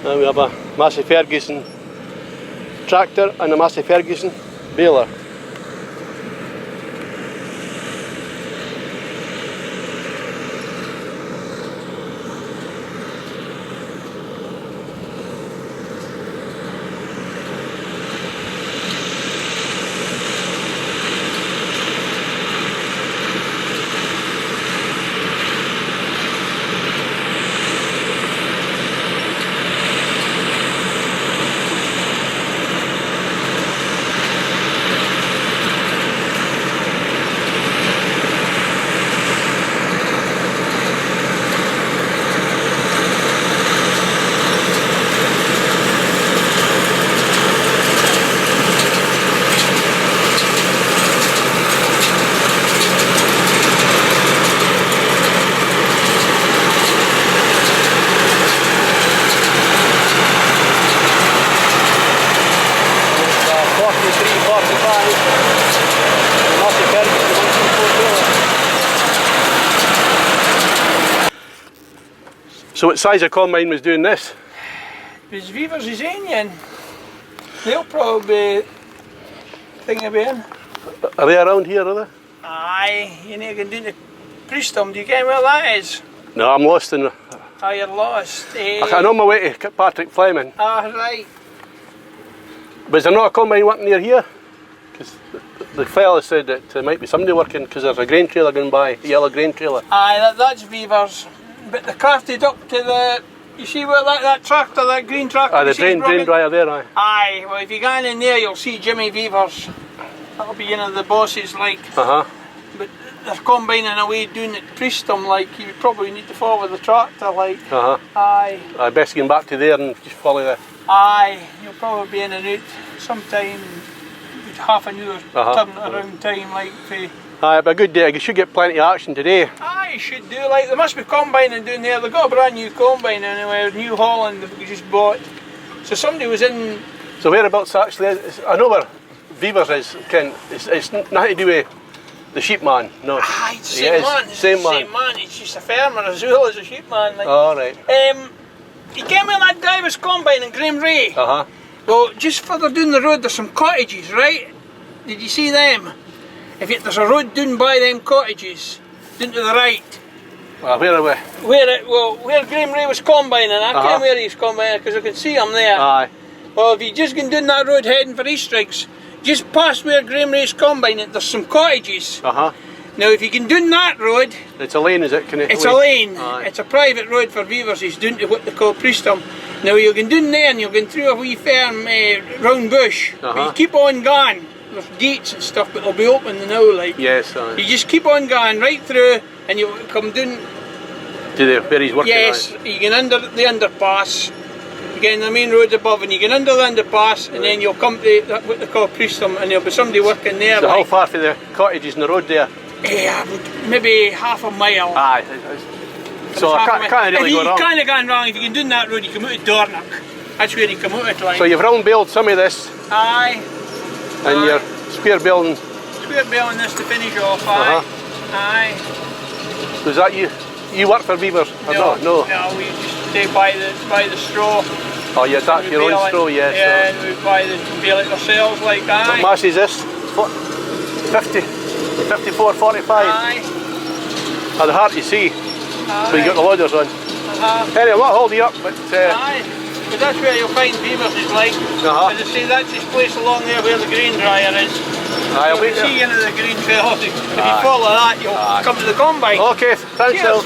And we have a Massey Ferguson tractor and a Massey Ferguson baler. So what size of combine was doing this? It was Weaver's Onion. They'll probably be thinking about it. Are they around here, are they? Aye, you need to go down to Priestham. Do you get where that is? No, I'm lost in... Oh, you're lost. I'm on my way to Patrick Fleming. Ah, right. Was there not a combine working near here? Because the fella said that there might be somebody working because there's a grain trailer going by, a yellow grain trailer. Aye, that's Weaver's. But they crafted up to the... You see where that tractor, that green tractor... Ah, the drain dryer there, aye. Aye, well if you go in there you'll see Jimmy Weaver's. That'll be one of the bosses, like. Uh-huh. But they're combining away doing it Priestham, like. You would need to follow the tractor, like. Uh-huh. Aye. I best get back to there and just follow the... Aye, you'll probably be in and out sometime, half an hour turn around time, like. Aye, but a good day. You should get plenty of action today. Aye, you should do. Like, there must be combining down there. They've got a brand new combine anyway, New Holland that we just bought. So somebody was in... So whereabouts actually is? I know where Weaver's is, Ken. It's nothing to do with the sheep man, no. Aye, it's the same man. Same man. Same man. It's just a farmer as well as a sheep man. Like. Oh, right. He came in that Divers combine in Graham Ray. Uh-huh. Well, just further down the road there's some cottages, right? Did you see them? There's a road down by them cottages, down to the right. Well, where are we? Where Graham Ray was combining. I came where he's combining because I could see him there. Aye. Well, if you just go down that road heading for Eastriggs, just past where Graham Ray's combining, there's some cottages. Uh-huh. Now, if you can down that road... It's a lane, is it? It's a lane. Aye. It's a private road for Weavers. It's down to what they call Priestham. Now, you'll go down there and you'll go through a wee farm round bush. But you keep on going. There's gates and stuff, but they'll be open now, like. Yes, aye. You just keep on going right through, and you'll come down... To where he's working, yes, aye. You get under the underpass, you get in the main road above, and you get under the underpass, and then you'll come to what they call Priestham, and there'll be somebody working there. So like, how far from the cottages in the road there? Maybe half a mile. Aye. So I can't really go wrong. You can't have gone wrong. If you can do that road, you come out of Dornoch. That's where you come out of, like. So you've round baled some of this. Aye. And you're square baling. Square baling this to finish off, aye. Aye. So is that you? You work for Weavers? No, no, we just stay by the straw. Oh, yeah, that's your own straw, yes. Yeah, and we buy the bale it ourselves, like that. What mass is this? 50, 54, 45? Aye. Oh, the hard to see. Aye. So you got the loaders on. Anyway, I won't hold you up, but... Aye. But that's where you'll find Weavers is like. As I say, that's his place along there where the grain dryer is. Aye, you'll see into the green fellas. If you follow that, you'll come to the combine. Okay, thanks, Phil.